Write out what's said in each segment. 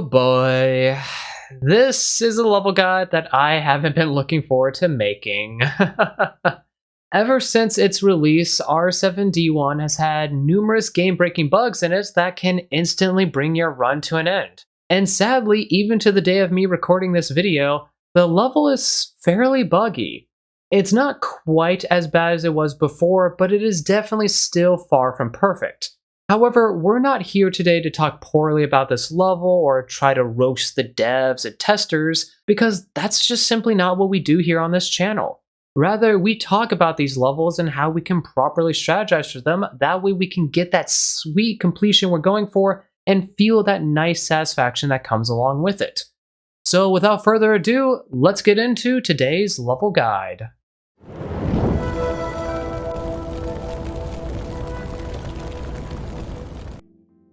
Oh boy, this is a level guide that I haven't been looking forward to making. Ever since its release, R7D1 has had numerous game-breaking bugs in it that can instantly bring your run to an end. And sadly, even to the day of me recording this video, the level is fairly buggy. It's not quite as bad as it was before, but it is definitely still far from perfect. However, we're not here today to talk poorly about this level or try to roast the devs and testers, because that's just simply not what we do here on this channel. Rather, we talk about these levels and how we can properly strategize for them, that way we can get that sweet completion we're going for and feel that nice satisfaction that comes along with it. So without further ado, let's get into today's level guide.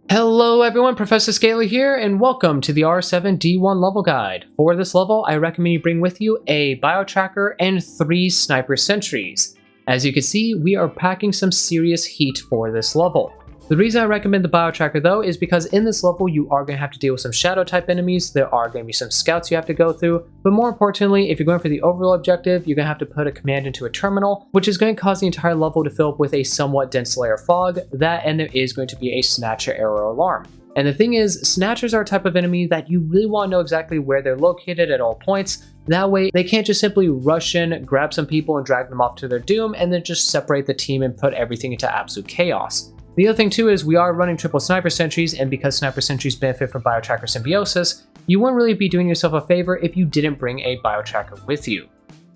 Hello everyone, Professor Scaly here, and welcome to the R7D1 level guide. For this level, I recommend you bring with you a bio tracker and 3 sniper sentries. As you can see, we are packing some serious heat for this level. The reason I recommend the bio tracker though is because in this level you are going to have to deal with some shadow type enemies, there are going to be some scouts you have to go through, but more importantly, if you're going for the overall objective, you're going to have to put a command into a terminal, which is going to cause the entire level to fill up with a somewhat dense layer of fog, and there is going to be a snatcher error alarm. And the thing is, snatchers are a type of enemy that you really want to know exactly where they're located at all points. That way, they can't just simply rush in, grab some people and drag them off to their doom, and then just separate the team and put everything into absolute chaos. The other thing too is we are running triple sniper sentries, and because sniper sentries benefit from bio tracker symbiosis, you wouldn't really be doing yourself a favor if you didn't bring a bio tracker with you.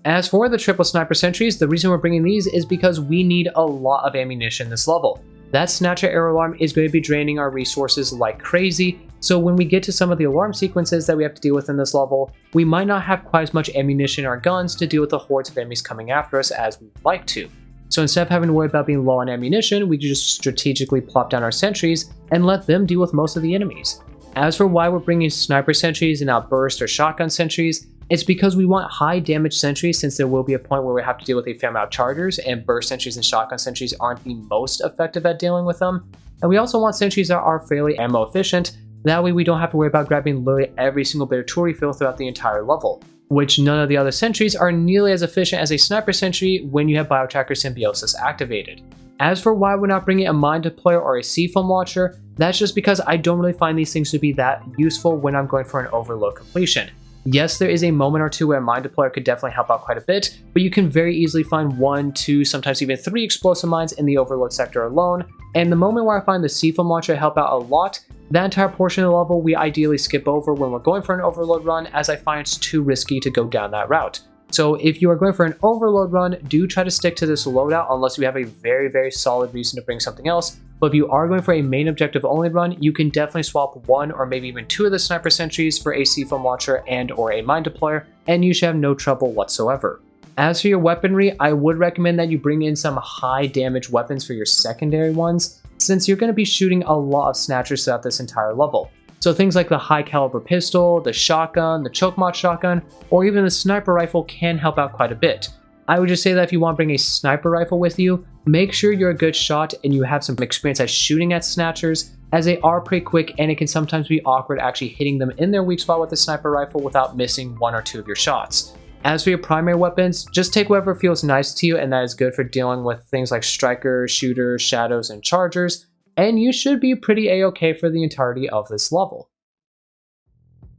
As for the triple sniper sentries, the reason we're bringing these is because we need a lot of ammunition this level. That snatcher error alarm is going to be draining our resources like crazy, so when we get to some of the alarm sequences that we have to deal with in this level, we might not have quite as much ammunition in our guns to deal with the hordes of enemies coming after us as we'd like to. So instead of having to worry about being low on ammunition, we can just strategically plop down our sentries and let them deal with most of the enemies. As for why we're bringing sniper sentries and not burst or shotgun sentries, it's because we want high damage sentries, since there will be a point where we have to deal with a fair amount of chargers, and burst sentries and shotgun sentries aren't the most effective at dealing with them. And we also want sentries that are fairly ammo efficient, that way we don't have to worry about grabbing literally every single bit of tool refill throughout the entire level, which none of the other sentries are nearly as efficient as a sniper sentry when you have bio tracker symbiosis activated. As for why we're not bringing a mine deployer or a C-foam launcher, that's just because I don't really find these things to be that useful when I'm going for an overload completion. Yes, there is a moment or two where a mine deployer could definitely help out quite a bit, but you can very easily find 1, 2, sometimes even 3 explosive mines in the overload sector alone, and the moment where I find the C-foam launcher help out a lot, that entire portion of the level we ideally skip over when we're going for an overload run, as I find it's too risky to go down that route. So if you are going for an overload run, do try to stick to this loadout unless you have a very solid reason to bring something else. But if you are going for a main objective only run, you can definitely swap 1 or maybe even 2 of the sniper sentries for a C-foam launcher and or a mine deployer, and you should have no trouble whatsoever. As for your weaponry, I would recommend that you bring in some high damage weapons for your secondary ones, since you're going to be shooting a lot of snatchers throughout this entire level. So things like the high caliber pistol, the shotgun, the choke mod shotgun, or even the sniper rifle can help out quite a bit. I would just say that if you want to bring a sniper rifle with you, make sure you're a good shot and you have some experience at shooting at snatchers, as they are pretty quick and it can sometimes be awkward actually hitting them in their weak spot with a sniper rifle without missing 1 or 2 of your shots. As for your primary weapons, just take whatever feels nice to you, and that is good for dealing with things like strikers, shooters, shadows, and chargers, and you should be pretty a-okay for the entirety of this level.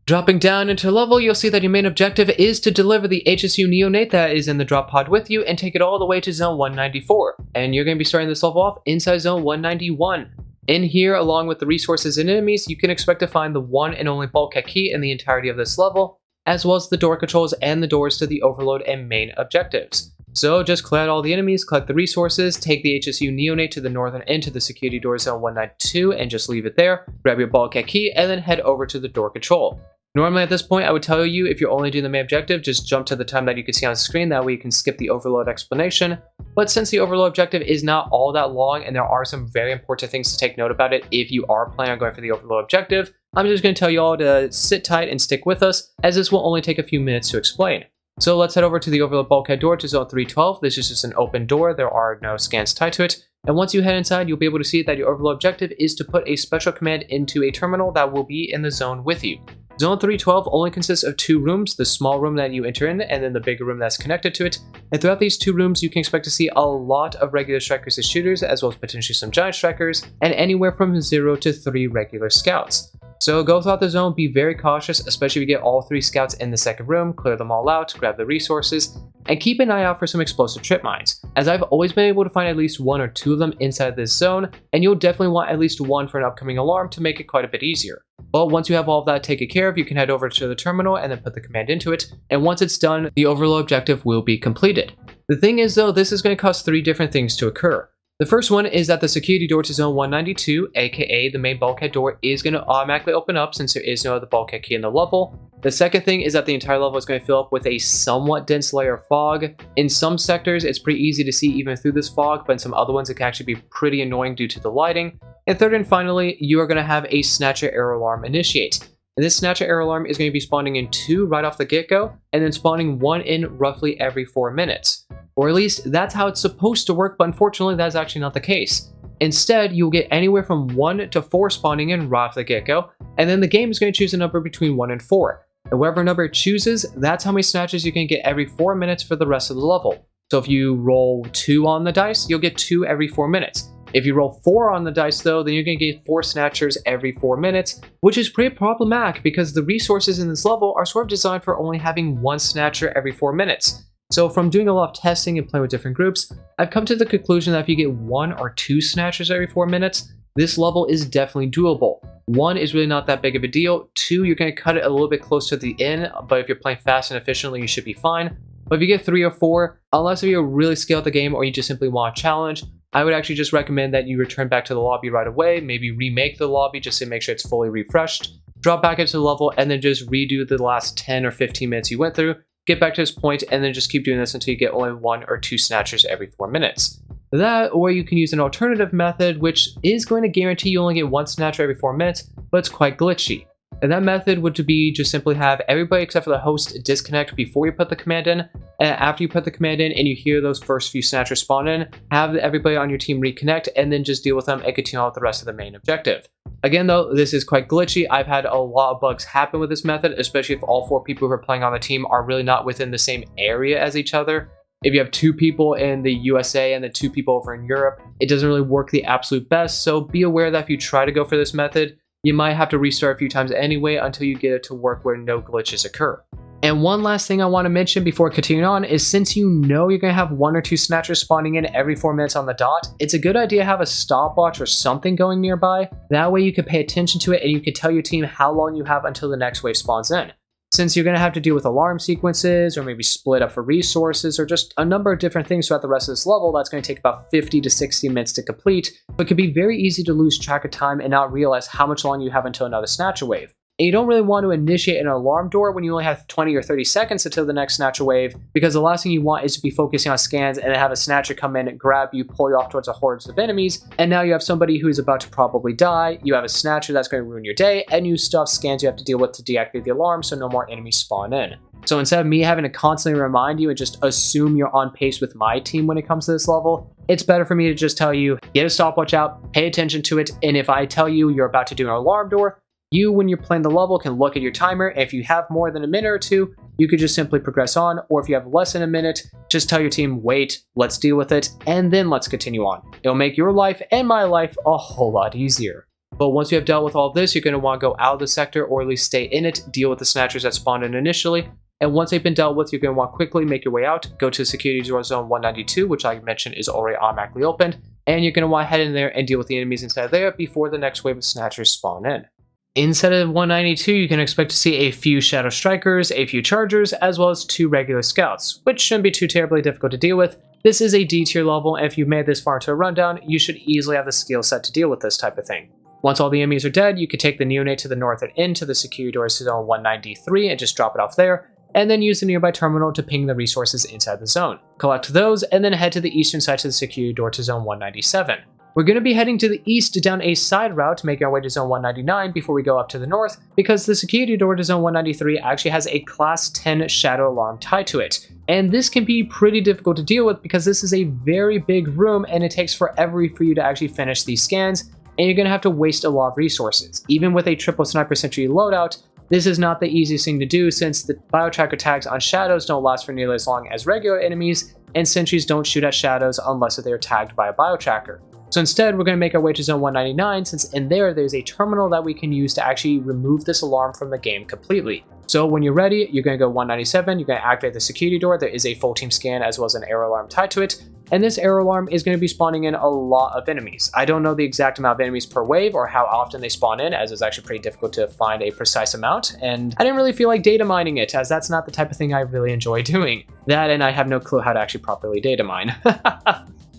Dropping down into level, you'll see that your main objective is to deliver the HSU Neonate that is in the drop pod with you and take it all the way to zone 194, and you're going to be starting this level off inside zone 191. In here, along with the resources and enemies, you can expect to find the one and only bulkhead key in the entirety of this level, as well as the door controls and the doors to the overload and main objectives. So just clear out all the enemies, collect the resources, take the HSU Neonate to the northern end to the security door zone 192 and just leave it there, grab your bulkhead key, and then head over to the door control. Normally at this point I would tell you, if you're only doing the main objective, just jump to the time that you can see on screen, that way you can skip the overload explanation. But since the overload objective is not all that long and there are some very important things to take note about it if you are planning on going for the overload objective, I'm just going to tell you all to sit tight and stick with us, as this will only take a few minutes to explain. So let's head over to the overload bulkhead door to zone 312. This is just an open door, there are no scans tied to it. And once you head inside, you'll be able to see that your overall objective is to put a special command into a terminal that will be in the zone with you. Zone 312 only consists of 2 rooms, the small room that you enter in and then the bigger room that's connected to it. And throughout these 2 rooms, you can expect to see a lot of regular strikers and shooters, as well as potentially some giant strikers, and anywhere from 0 to 3 regular scouts. So go throughout the zone, be very cautious, especially if you get all 3 scouts in the second room, clear them all out, grab the resources, and keep an eye out for some explosive trip mines, as I've always been able to find at least 1 or 2 of them inside this zone, and you'll definitely want at least 1 for an upcoming alarm to make it quite a bit easier. Well, once you have all of that taken care of, you can head over to the terminal and then put the command into it, and once it's done, the overall objective will be completed. The thing is though, this is going to cause 3 different things to occur. The first one is that the security door to zone 192, aka the main bulkhead door, is going to automatically open up since there is no other bulkhead key in the level. The second thing is that the entire level is going to fill up with a somewhat dense layer of fog. In some sectors, it's pretty easy to see even through this fog, but in some other ones, it can actually be pretty annoying due to the lighting. And third and finally, you are going to have a Snatcher error alarm initiate. And this Snatcher error alarm is going to be spawning in 2 right off the get-go, and then spawning 1 in roughly every 4 minutes. Or at least that's how it's supposed to work, but unfortunately that's actually not the case. Instead, you'll get anywhere from 1 to 4 spawning in right off the get-go, and then the game is going to choose a number between 1 and 4. And whatever number it chooses, that's how many snatches you can get every 4 minutes for the rest of the level. So if you roll 2 on the dice, you'll get 2 every 4 minutes. If you roll 4 on the dice though, then you're going to get 4 snatchers every 4 minutes, which is pretty problematic because the resources in this level are sort of designed for only having 1 snatcher every 4 minutes. So from doing a lot of testing and playing with different groups, I've come to the conclusion that if you get 1 or 2 snatchers every 4 minutes, this level is definitely doable. 1 is really not that big of a deal. 2, you're going to cut it a little bit close to the end, but if you're playing fast and efficiently, you should be fine. But if you get 3 or 4, unless you're really skilled at the game or you just simply want a challenge, I would actually just recommend that you return back to the lobby right away, maybe remake the lobby just to make sure it's fully refreshed, drop back into the level, and then just redo the last 10 or 15 minutes you went through, get back to this point, and then just keep doing this until you get only 1 or 2 snatchers every 4 minutes. That, or you can use an alternative method, which is going to guarantee you only get 1 snatcher every 4 minutes, but it's quite glitchy. And that method would be just simply have everybody except for the host disconnect before you put the command in, and after you put the command in and you hear those first few snatchers spawn in, have everybody on your team reconnect and then just deal with them and continue on with the rest of the main objective. Again though, this is quite glitchy. I've had a lot of bugs happen with this method, especially if all 4 people who are playing on the team are really not within the same area as each other. If you have 2 people in the USA and then 2 people over in Europe, it doesn't really work the absolute best, so be aware that if you try to go for this method, you might have to restart a few times anyway until you get it to work where no glitches occur. And one last thing I want to mention before continuing on is since you know you're going to have 1 or 2 snatchers spawning in every 4 minutes on the dot, it's a good idea to have a stopwatch or something going nearby. That way you can pay attention to it and you can tell your team how long you have until the next wave spawns in. Since you're going to have to deal with alarm sequences, or maybe split up for resources, or just a number of different things throughout the rest of this level, that's going to take about 50 to 60 minutes to complete, but it can be very easy to lose track of time and not realize how much longer you have until another snatcher wave. And you don't really want to initiate an alarm door when you only have 20 or 30 seconds until the next snatcher wave, because the last thing you want is to be focusing on scans and then have a snatcher come in, grab you, pull you off towards a horde of enemies, and now you have somebody who is about to probably die, you have a snatcher that's going to ruin your day, and you still have scans you have to deal with to deactivate the alarm so no more enemies spawn in. So instead of me having to constantly remind you and just assume you're on pace with my team when it comes to this level, it's better for me to just tell you, get a stopwatch out, pay attention to it, and if I tell you you're about to do an alarm door, you, when you're playing the level, can look at your timer, and if you have more than a minute or 2, you could just simply progress on, or if you have less than a minute, just tell your team, wait, let's deal with it, and then let's continue on. It'll make your life and my life a whole lot easier. But once you have dealt with all of this, you're going to want to go out of the sector, or at least stay in it, deal with the snatchers that spawned in initially, and once they've been dealt with, you're going to want to quickly make your way out, go to security door zone 192, which I mentioned is already automatically opened, and you're going to want to head in there and deal with the enemies inside there before the next wave of snatchers spawn in. Inside of 192, you can expect to see a few Shadow Strikers, a few Chargers, as well as 2 regular Scouts, which shouldn't be too terribly difficult to deal with. This is a D tier level, and if you've made this far into a rundown, you should easily have the skill set to deal with this type of thing. Once all the enemies are dead, you can take the Neonate to the north and into the security door zone 193 and just drop it off there, and then use the nearby terminal to ping the resources inside the zone. Collect those, and then head to the eastern side to the security door to zone 197. We're going to be heading to the east down a side route, making our way to Zone 199 before we go up to the north, because the security door to Zone 193 actually has a Class 10 shadow alarm tied to it. And this can be pretty difficult to deal with because this is a very big room and it takes forever for you to actually finish these scans, and you're going to have to waste a lot of resources. Even with a triple sniper sentry loadout, this is not the easiest thing to do since the biotracker tags on shadows don't last for nearly as long as regular enemies, and sentries don't shoot at shadows unless they are tagged by a biotracker. So instead, we're going to make our way to Zone 199 since in there's a terminal that we can use to actually remove this alarm from the game completely. So when you're ready, you're going to go 197, you're going to activate the security door. There is a full team scan as well as an error alarm tied to it. And this error alarm is going to be spawning in a lot of enemies. I don't know the exact amount of enemies per wave or how often they spawn in, as it's actually pretty difficult to find a precise amount. And I didn't really feel like data mining it, as that's not the type of thing I really enjoy doing. That, and I have no clue how to actually properly data mine.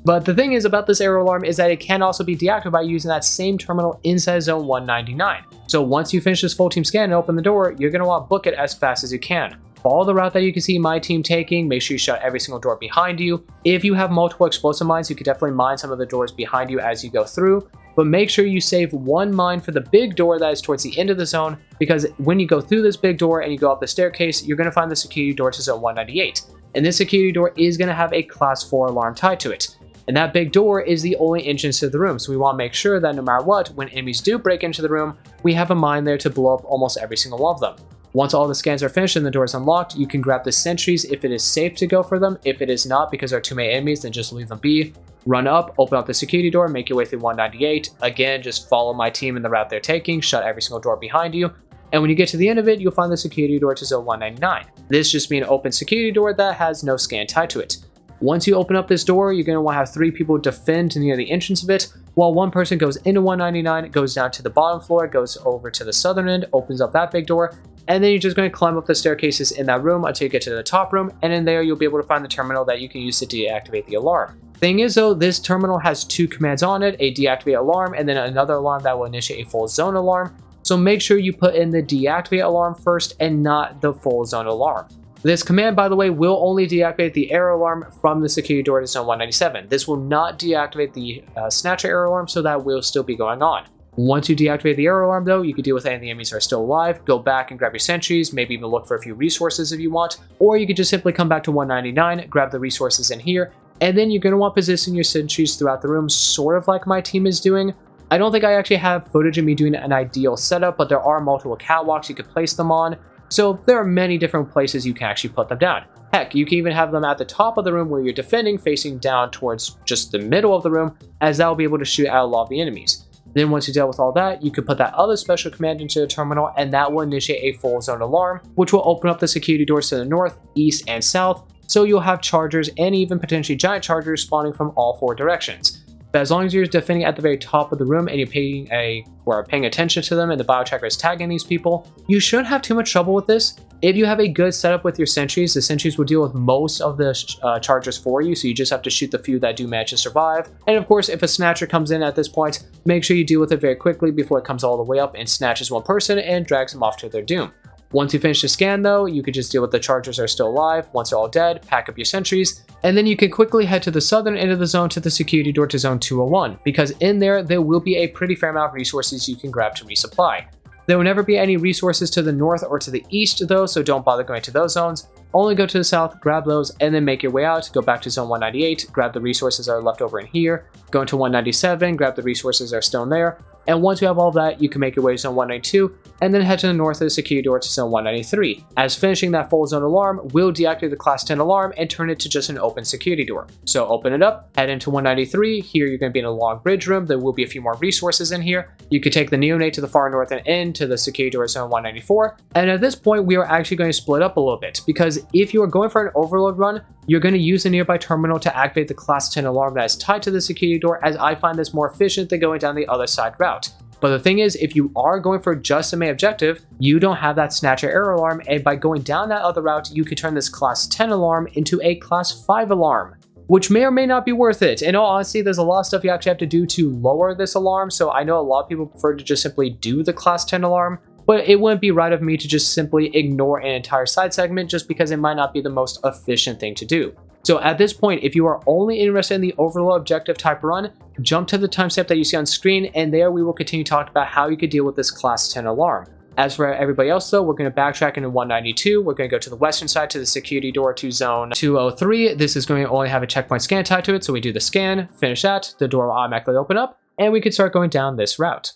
But the thing is about this error alarm is that it can also be deactivated by using that same terminal inside Zone 199. So once you finish this full team scan and open the door, you're going to want to book it as fast as you can. Follow the route that you can see my team taking. Make sure you shut every single door behind you. If you have multiple explosive mines, you could definitely mine some of the doors behind you as you go through. But make sure you save one mine for the big door that is towards the end of the zone, because when you go through this big door and you go up the staircase, you're going to find the security door to Zone 198. And this security door is going to have a Class 4 alarm tied to it. And that big door is the only entrance to the room, so we want to make sure that no matter what, when enemies do break into the room, we have a mine there to blow up almost every single one of them. Once all the scans are finished and the door is unlocked, you can grab the sentries if it is safe to go for them. If it is not because there are too many enemies, then just leave them be. Run up, open up the security door, make your way through 198. Again, just follow my team in the route they're taking, shut every single door behind you. And when you get to the end of it, you'll find the security door to Zone 199. This just means an open security door that has no scan tied to it. Once you open up this door, you're going to want to have 3 people defend near the entrance of it, while one person goes into 199, goes down to the bottom floor, goes over to the southern end, opens up that big door, and then you're just going to climb up the staircases in that room until you get to the top room, and in there you'll be able to find the terminal that you can use to deactivate the alarm. Thing is though, this terminal has 2 commands on it, a deactivate alarm and then another alarm that will initiate a full zone alarm, so make sure you put in the deactivate alarm first and not the full zone alarm. This command, by the way, will only deactivate the error alarm from the security door to Zone 197. This will not deactivate the Snatcher error alarm, so that will still be going on. Once you deactivate the error alarm though, you can deal with any of the enemies that are still alive, go back and grab your sentries, maybe even look for a few resources if you want, or you could just simply come back to 199, grab the resources in here, and then you're going to want to position your sentries throughout the room, sort of like my team is doing. I don't think I actually have footage of me doing an ideal setup, but there are multiple catwalks you could place them on. So there are many different places you can actually put them down. Heck, you can even have them at the top of the room where you're defending, facing down towards just the middle of the room, as that will be able to shoot out a lot of the enemies. Then once you deal with all that, you can put that other special command into the terminal, and that will initiate a full zone alarm, which will open up the security doors to the north, east, and south, so you'll have chargers and even potentially giant chargers spawning from all 4 directions. But as long as you're defending at the very top of the room and you're paying attention to them and the biotracker is tagging these people, you shouldn't have too much trouble with this. If you have a good setup with your sentries, the sentries will deal with most of the chargers for you, so you just have to shoot the few that do manage to survive. And of course, if a snatcher comes in at this point, make sure you deal with it very quickly before it comes all the way up and snatches one person and drags them off to their doom. Once you finish the scan though, you could just deal with the chargers that are still alive. Once they're all dead, pack up your sentries, and then you can quickly head to the southern end of the zone to the security door to Zone 201, because in there will be a pretty fair amount of resources you can grab to resupply. There will never be any resources to the north or to the east though, so don't bother going to those zones. Only go to the south, grab those, and then make your way out. Go back to Zone 198, grab the resources that are left over in here, go into 197, grab the resources that are still in there, and once you have all that, you can make your way to Zone 192, and then head to the north of the security door to Zone 193, as finishing that full zone alarm will deactivate the Class 10 alarm and turn it to just an open security door. So open it up, head into 193, here you're going to be in a long bridge room, there will be a few more resources in here. You could take the Neonate to the far north and end to the security door Zone 194, and at this point we are actually going to split up a little bit, because if you are going for an overload run, you're going to use the nearby terminal to activate the Class 10 alarm that is tied to the security door, as I find this more efficient than going down the other side route. But the thing is, if you are going for just the main objective, you don't have that Snatcher error alarm, and by going down that other route, you could turn this Class 10 alarm into a Class 5 alarm, which may or may not be worth it. In all honesty, there's a lot of stuff you actually have to do to lower this alarm, so I know a lot of people prefer to just simply do the Class 10 alarm, but it wouldn't be right of me to just simply ignore an entire side segment just because it might not be the most efficient thing to do. So at this point, if you are only interested in the overload objective type run, jump to the timestamp that you see on screen, and there we will continue talking about how you could deal with this class 10 alarm. As for everybody else though, we're going to backtrack into 192, we're going to go to the western side to the security door to zone 203. This is going to only have a checkpoint scan tied to it, so we do the scan, finish that, the door will automatically open up, and we can start going down this route.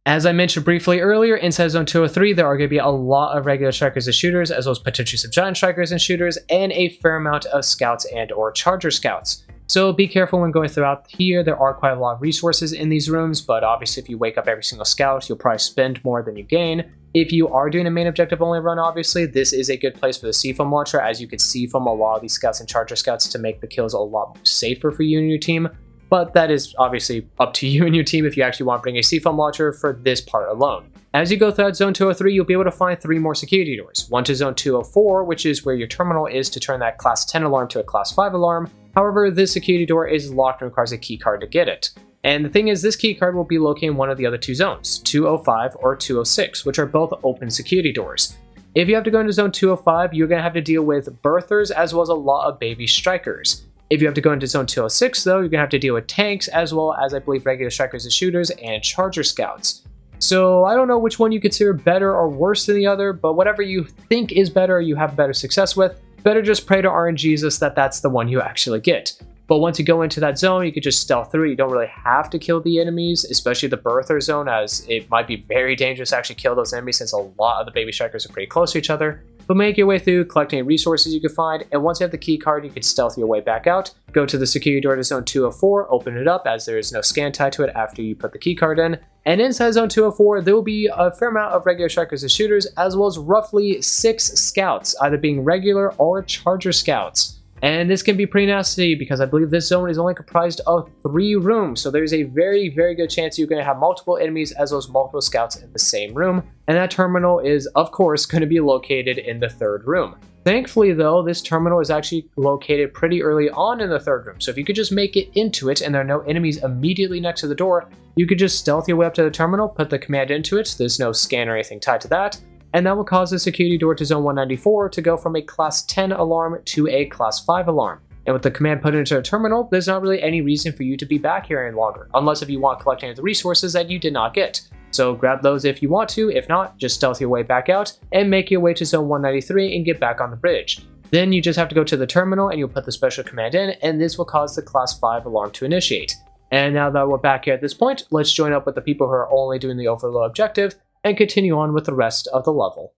As I mentioned briefly earlier, inside zone 203, there are going to be a lot of regular strikers and shooters, as well as potentially some giant strikers and shooters, and a fair amount of scouts and or charger scouts. So be careful when going throughout here. There are quite a lot of resources in these rooms, but obviously if you wake up every single scout, you'll probably spend more than you gain. If you are doing a main objective only run, obviously, this is a good place for the C-foam launcher, as you can see from a lot of these scouts and charger scouts to make the kills a lot safer for you and your team. But that is obviously up to you and your team if you actually want to bring a C-foam launcher for this part alone. As you go throughout zone 203, you'll be able to find 3 more security doors. One to zone 204, which is where your terminal is to turn that class 10 alarm to a class 5 alarm. However, this security door is locked and requires a key card to get it. And the thing is, this key card will be located in one of the other 2 zones, 205 or 206, which are both open security doors. If you have to go into zone 205, you're going to have to deal with birthers as well as a lot of baby strikers. If you have to go into zone 206 though, you're going to have to deal with tanks as well as, I believe, regular strikers and shooters and charger scouts. So I don't know which one you consider better or worse than the other, but whatever you think is better or you have better success with, better just pray to RNGesus that that's the one you actually get. But once you go into that zone, you can just stealth through. You don't really have to kill the enemies, especially the birther zone, as it might be very dangerous to actually kill those enemies since a lot of the baby strikers are pretty close to each other. But make your way through, collect any resources you can find, and once you have the key card, you can stealth your way back out. Go to the security door to zone 204, open it up as there is no scan tied to it after you put the key card in. And inside zone 204, there will be a fair amount of regular strikers and shooters, as well as roughly 6 scouts, either being regular or charger scouts. And this can be pretty nasty because I believe this zone is only comprised of 3 rooms, so there's a very, very good chance you're going to have multiple enemies as well as multiple scouts in the same room, and that terminal is, of course, going to be located in the 3rd room. Thankfully, though, this terminal is actually located pretty early on in the 3rd room, so if you could just make it into it and there are no enemies immediately next to the door, you could just stealth your way up to the terminal, put the command into it, there's no scan or anything tied to that, and that will cause the security door to zone 194 to go from a class 10 alarm to a class 5 alarm. And with the command put into a terminal, there's not really any reason for you to be back here any longer, unless if you want to collect any of the resources that you did not get. So grab those if you want to, if not, just stealth your way back out and make your way to zone 193 and get back on the bridge. Then you just have to go to the terminal and you'll put the special command in, and this will cause the class 5 alarm to initiate. And now that we're back here at this point, let's join up with the people who are only doing the overload objective and continue on with the rest of the level.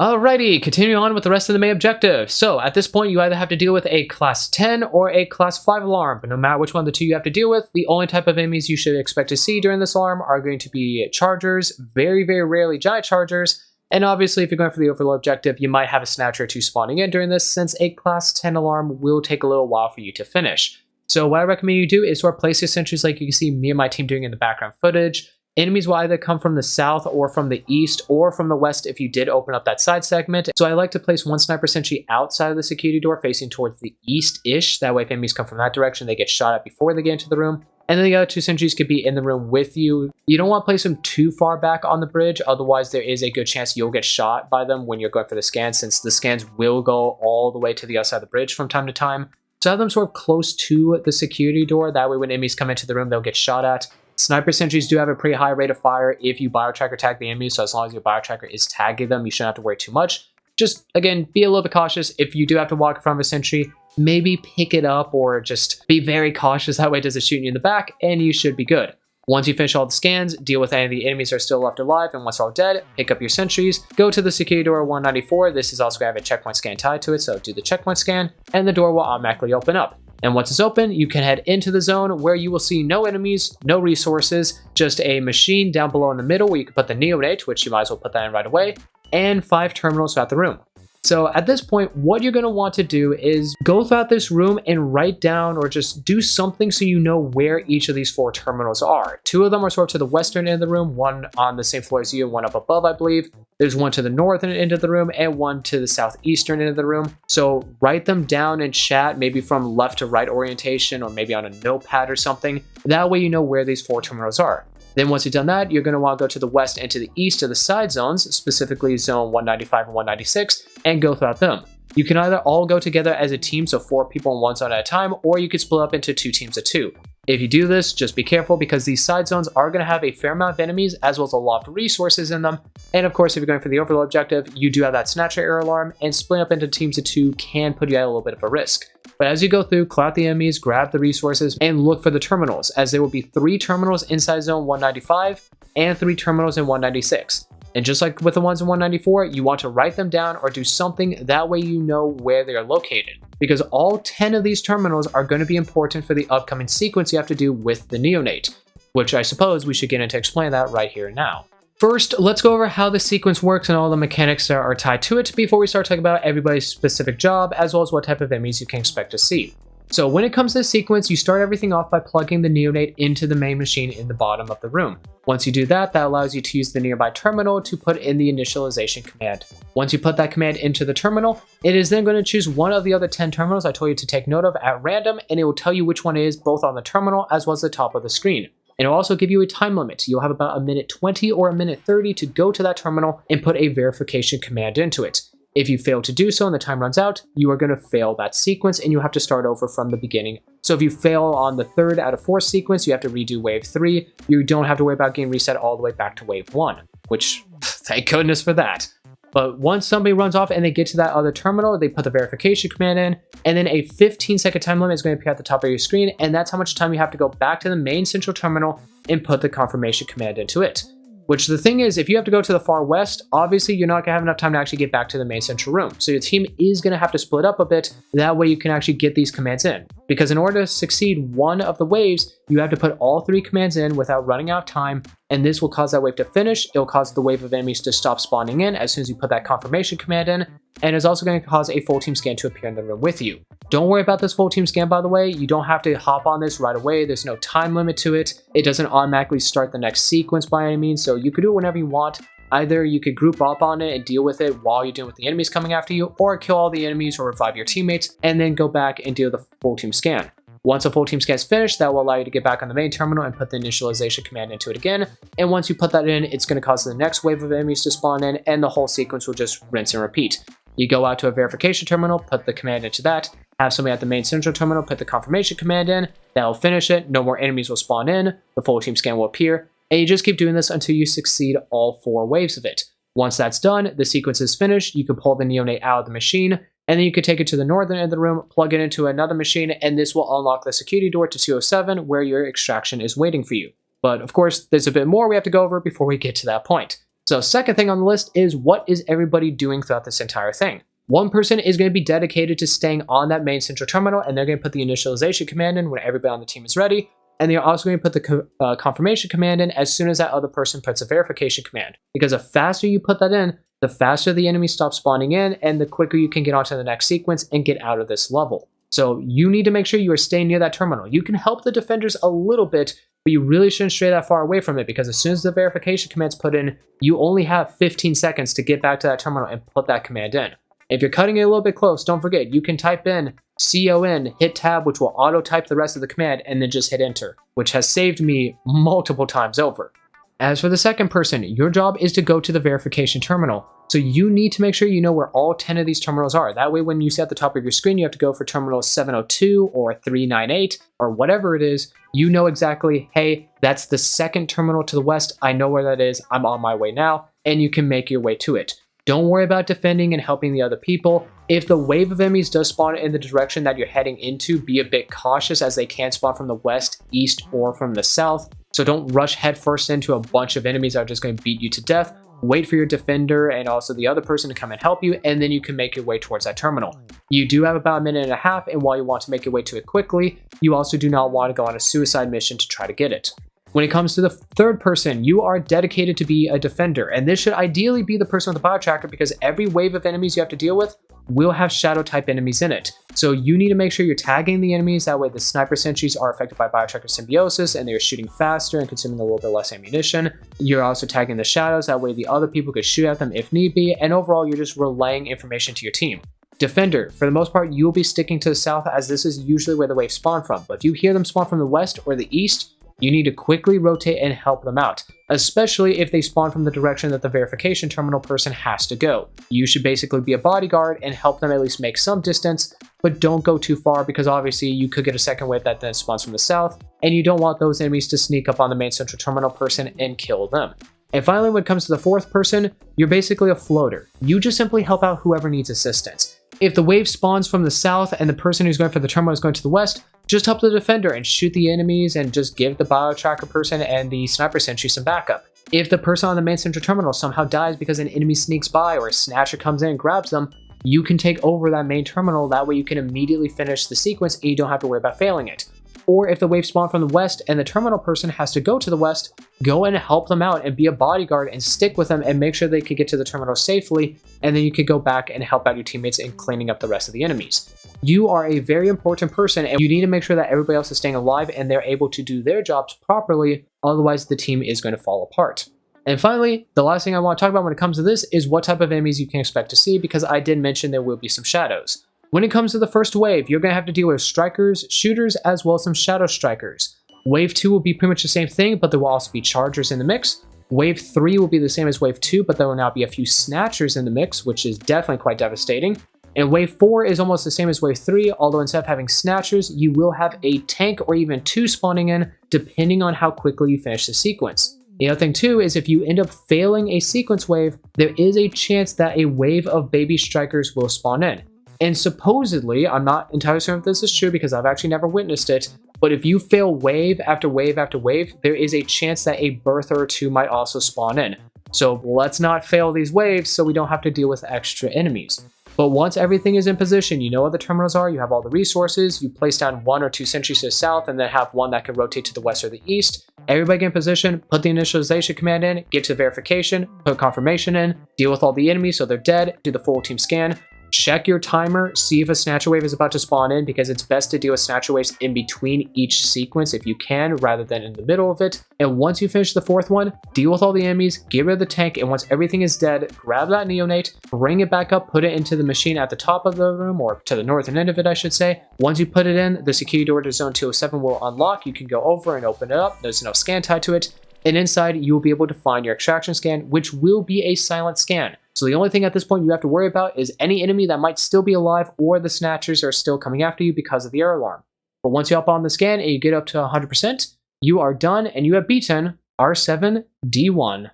Alrighty, continuing on with the rest of the main objective. So at this point, you either have to deal with a class 10 or a class 5 alarm, but no matter which one of the 2 you have to deal with, the only type of enemies you should expect to see during this alarm are going to be chargers, very, very rarely giant chargers, and obviously if you're going for the overload objective, you might have a snatcher or 2 spawning in during this, since a class 10 alarm will take a little while for you to finish. So what I recommend you do is sort of place your sentries like you can see me and my team doing in the background footage. Enemies will either come from the south or from the east or from the west if you did open up that side segment. So I like to place one sniper sentry outside of the security door facing towards the east-ish. That way if enemies come from that direction, they get shot at before they get into the room. And then the other 2 sentries could be in the room with you. You don't want to place them too far back on the bridge, otherwise there is a good chance you'll get shot by them when you're going for the scan, since the scans will go all the way to the other side of the bridge from time to time. So have them sort of close to the security door, that way when enemies come into the room, they'll get shot at. Sniper sentries do have a pretty high rate of fire if you biotracker tag the enemy, so as long as your biotracker is tagging them, you shouldn't have to worry too much. Just, again, be a little bit cautious. If you do have to walk in front of a sentry, maybe pick it up or just be very cautious, that way it doesn't shoot you in the back, and you should be good. Once you finish all the scans, deal with any of the enemies that are still left alive, and once they're all dead, pick up your sentries, go to the security door 194, this is also going to have a checkpoint scan tied to it, so do the checkpoint scan, and the door will automatically open up. And once it's open, you can head into the zone where you will see no enemies, no resources, just a machine down below in the middle where you can put the Neonate, which you might as well put that in right away, and 5 terminals throughout the room. So at this point, what you're going to want to do is go throughout this room and write down or just do something so you know where each of these 4 terminals are. 2 of them are sort of to the western end of the room, one on the same floor as you and one up above, I believe. There's one to the northern end of the room and one to the southeastern end of the room. So write them down in chat, maybe from left to right orientation or maybe on a notepad or something. That way you know where these 4 terminals are. Then once you've done that, you're going to want to go to the west and to the east of the side zones, specifically zone 195 and 196, and go throughout them. You can either all go together as a team, so 4 people in one zone at a time, or you could split up into 2 teams of 2. If you do this, just be careful because these side zones are going to have a fair amount of enemies as well as a lot of resources in them. And of course, if you're going for the overload objective, you do have that snatcher error alarm, and splitting up into teams of 2 can put you at a little bit of a risk. But as you go through, clear out the enemies, grab the resources, and look for the terminals, as there will be 3 terminals inside zone 195 and 3 terminals in 196. And just like with the ones in 194, you want to write them down or do something, that way you know where they are located. Because all 10 of these terminals are going to be important for the upcoming sequence you have to do with the Neonate, which I suppose we should get into explain that right here now. First, let's go over how the sequence works and all the mechanics that are tied to it before we start talking about everybody's specific job, as well as what type of enemies you can expect to see. So when it comes to the sequence, you start everything off by plugging the Neonate into the main machine in the bottom of the room. Once you do that, that allows you to use the nearby terminal to put in the initialization command. Once you put that command into the terminal, it is then going to choose one of the other 10 terminals I told you to take note of at random, and it will tell you which one it is both on the terminal as well as the top of the screen. And it'll also give you a time limit. You'll have about a minute 20 or a minute 30 to go to that terminal and put a verification command into it. If you fail to do so and the time runs out, you are going to fail that sequence and you have to start over from the beginning. So if you fail on the 3rd out of 4 sequence, you have to redo wave 3. You don't have to worry about getting reset all the way back to wave 1, which thank goodness for that. But once somebody runs off and they get to that other terminal, they put the verification command in, and then a 15-second time limit is going to appear at the top of your screen, and that's how much time you have to go back to the main central terminal and put the confirmation command into it. Which the thing is, if you have to go to the far west, obviously you're not going to have enough time to actually get back to the main central room. So your team is going to have to split up a bit. That way you can actually get these commands in. Because in order to succeed one of the waves, you have to put all 3 commands in without running out of time. And this will cause that wave to finish. It'll cause the wave of enemies to stop spawning in as soon as you put that confirmation command in. And it's also going to cause a full team scan to appear in the room with you. Don't worry about this full team scan, by the way. You don't have to hop on this right away. There's no time limit to it. It doesn't automatically start the next sequence by any means, so you could do it whenever you want. Either you could group up on it and deal with it while you're dealing with the enemies coming after you, or kill all the enemies or revive your teammates, and then go back and deal with the full team scan. Once a full team scan is finished, that will allow you to get back on the main terminal and put the initialization command into it again. And once you put that in, it's going to cause the next wave of enemies to spawn in, and the whole sequence will just rinse and repeat. You go out to a verification terminal, put the command into that, have somebody at the main central terminal put the confirmation command in, that'll finish it, no more enemies will spawn in, the full team scan will appear, and you just keep doing this until you succeed all 4 waves of it. Once that's done, the sequence is finished, you can pull the Neonate out of the machine, and then you can take it to the northern end of the room, plug it into another machine, and this will unlock the security door to 207 where your extraction is waiting for you. But of course, there's a bit more we have to go over before we get to that point. So second thing on the list is what is everybody doing throughout this entire thing? One person is going to be dedicated to staying on that main central terminal, and they're going to put the initialization command in when everybody on the team is ready, and they're also going to put the confirmation command in as soon as that other person puts a verification command. Because the faster you put that in, the faster the enemy stops spawning in, and the quicker you can get onto the next sequence and get out of this level. So you need to make sure you are staying near that terminal. You can help the defenders a little bit, but you really shouldn't stray that far away from it, because as soon as the verification command's put in, you only have 15 seconds to get back to that terminal and put that command in. If you're cutting it a little bit close, don't forget, you can type in CON, hit tab, which will auto-type the rest of the command, and then just hit enter, which has saved me multiple times over. As for the second person, your job is to go to the verification terminal. So you need to make sure you know where all 10 of these terminals are. That way when you see at the top of your screen, you have to go for terminal 702 or 398 or whatever it is, you know exactly, hey, that's the second terminal to the west. I know where that is. I'm on my way now, and you can make your way to it. Don't worry about defending and helping the other people. If the wave of enemies does spawn in the direction that you're heading into, be a bit cautious as they can spawn from the west, east, or from the south. So don't rush headfirst into a bunch of enemies that are just going to beat you to death. Wait for your defender and also the other person to come and help you, and then you can make your way towards that terminal. You do have about a minute and a half, and while you want to make your way to it quickly, you also do not want to go on a suicide mission to try to get it. When it comes to the third person, you are dedicated to be a defender, and this should ideally be the person with the bio tracker, because every wave of enemies you have to deal with will have shadow type enemies in it. So you need to make sure you're tagging the enemies, that way the sniper sentries are affected by bio tracker symbiosis and they're shooting faster and consuming a little bit less ammunition. You're also tagging the shadows, that way the other people could shoot at them if need be, and overall you're just relaying information to your team. Defender, for the most part, you will be sticking to the south, as this is usually where the waves spawn from, but if you hear them spawn from the west or the east, you need to quickly rotate and help them out, especially if they spawn from the direction that the verification terminal person has to go. You should basically be a bodyguard and help them at least make some distance, but don't go too far because obviously you could get a second wave that then spawns from the south, and you don't want those enemies to sneak up on the main central terminal person and kill them. And finally, when it comes to the fourth person, you're basically a floater. You just simply help out whoever needs assistance. If the wave spawns from the south and the person who's going for the terminal is going to the west, just help the defender and shoot the enemies and just give the bio tracker person and the sniper sentry some backup. If the person on the main central terminal somehow dies because an enemy sneaks by or a snatcher comes in and grabs them, you can take over that main terminal. That way you can immediately finish the sequence and you don't have to worry about failing it. Or if the wave spawned from the west and the terminal person has to go to the west, go and help them out and be a bodyguard and stick with them and make sure they can get to the terminal safely, and then you can go back and help out your teammates in cleaning up the rest of the enemies. You are a very important person and you need to make sure that everybody else is staying alive and they're able to do their jobs properly, otherwise the team is going to fall apart. And finally, the last thing I want to talk about when it comes to this is what type of enemies you can expect to see, because I did mention there will be some shadows. When it comes to the first wave, you're going to have to deal with strikers, shooters, as well as some shadow strikers. Wave 2 will be pretty much the same thing, but there will also be chargers in the mix. Wave 3 will be the same as Wave 2, but there will now be a few snatchers in the mix, which is definitely quite devastating. And Wave 4 is almost the same as Wave 3, although instead of having snatchers, you will have a tank or even 2 spawning in, depending on how quickly you finish the sequence. The other thing too is if you end up failing a sequence wave, there is a chance that a wave of baby strikers will spawn in. And supposedly, I'm not entirely certain if this is true because I've actually never witnessed it, but if you fail wave after wave after wave, there is a chance that a birther or 2 might also spawn in. So let's not fail these waves so we don't have to deal with extra enemies. But once everything is in position, you know where the terminals are, you have all the resources, you place down 1 or 2 sentries to the south and then have one that can rotate to the west or the east. Everybody get in position, put the initialization command in, get to verification, put confirmation in, deal with all the enemies so they're dead, do the full team scan. Check your timer, see if a snatcher wave is about to spawn in, because it's best to deal with snatcher waves in between each sequence if you can, rather than in the middle of it. And once you finish the fourth one, deal with all the enemies, get rid of the tank, and once everything is dead, grab that neonate, bring it back up, put it into the machine at the top of the room, or to the northern end of it, I should say. Once you put it in, the security door to zone 207 will unlock. You can go over and open it up. There's no scan tied to it. And inside, you will be able to find your extraction scan, which will be a silent scan. So the only thing at this point you have to worry about is any enemy that might still be alive or the snatchers are still coming after you because of the air alarm. But once you hop on the scan and you get up to 100%, you are done and you have beaten R7D1.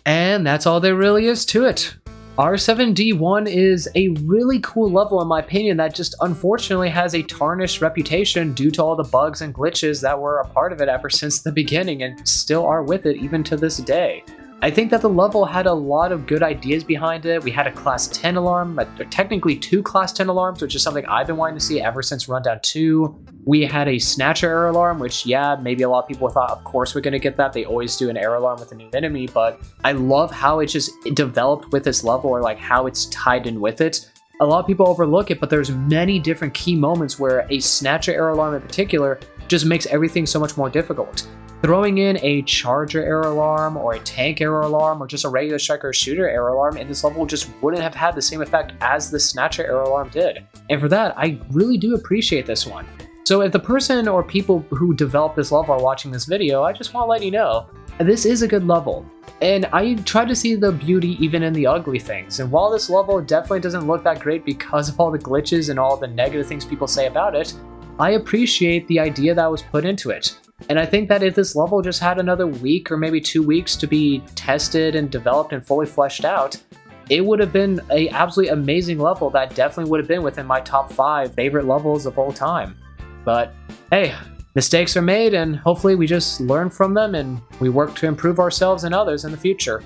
And that's all there really is to it. R7D1 is a really cool level in my opinion that just unfortunately has a tarnished reputation due to all the bugs and glitches that were a part of it ever since the beginning and still are with it even to this day. I think that the level had a lot of good ideas behind it. We had a class 10 alarm, technically 2 class 10 alarms, which is something I've been wanting to see ever since Rundown 2. We had a snatcher air alarm, which yeah, maybe a lot of people thought, of course we're going to get that. They always do an air alarm with a new enemy, but I love how it just developed with this level, or like how it's tied in with it. A lot of people overlook it, but there's many different key moments where a snatcher air alarm in particular just makes everything so much more difficult. Throwing in a charger air alarm or a tank air alarm or just a regular striker shooter air alarm in this level just wouldn't have had the same effect as the snatcher air alarm did. And for that, I really do appreciate this one. So if the person or people who developed this level are watching this video, I just want to let you know, this is a good level. And I try to see the beauty even in the ugly things. And while this level definitely doesn't look that great because of all the glitches and all the negative things people say about it, I appreciate the idea that was put into it. And I think that if this level just had another week or maybe 2 weeks to be tested and developed and fully fleshed out, it would have been an absolutely amazing level that definitely would have been within my top 5 favorite levels of all time. But hey, mistakes are made and hopefully we just learn from them and we work to improve ourselves and others in the future.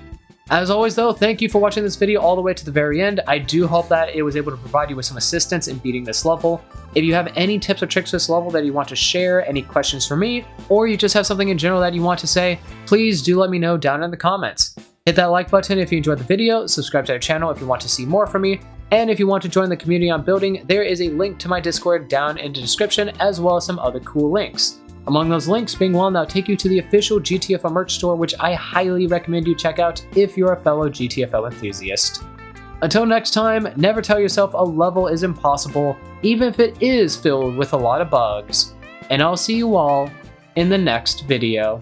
As always though, thank you for watching this video all the way to the very end. I do hope that it was able to provide you with some assistance in beating this level. If you have any tips or tricks for this level that you want to share, any questions for me, or you just have something in general that you want to say, please do let me know down in the comments. Hit that like button if you enjoyed the video, subscribe to the channel if you want to see more from me, and if you want to join the community I'm building, there is a link to my Discord down in the description as well as some other cool links. Among those links being one that'll take you to the official GTFO merch store, which I highly recommend you check out if you're a fellow GTFO enthusiast. Until next time, never tell yourself a level is impossible, even if it is filled with a lot of bugs. And I'll see you all in the next video.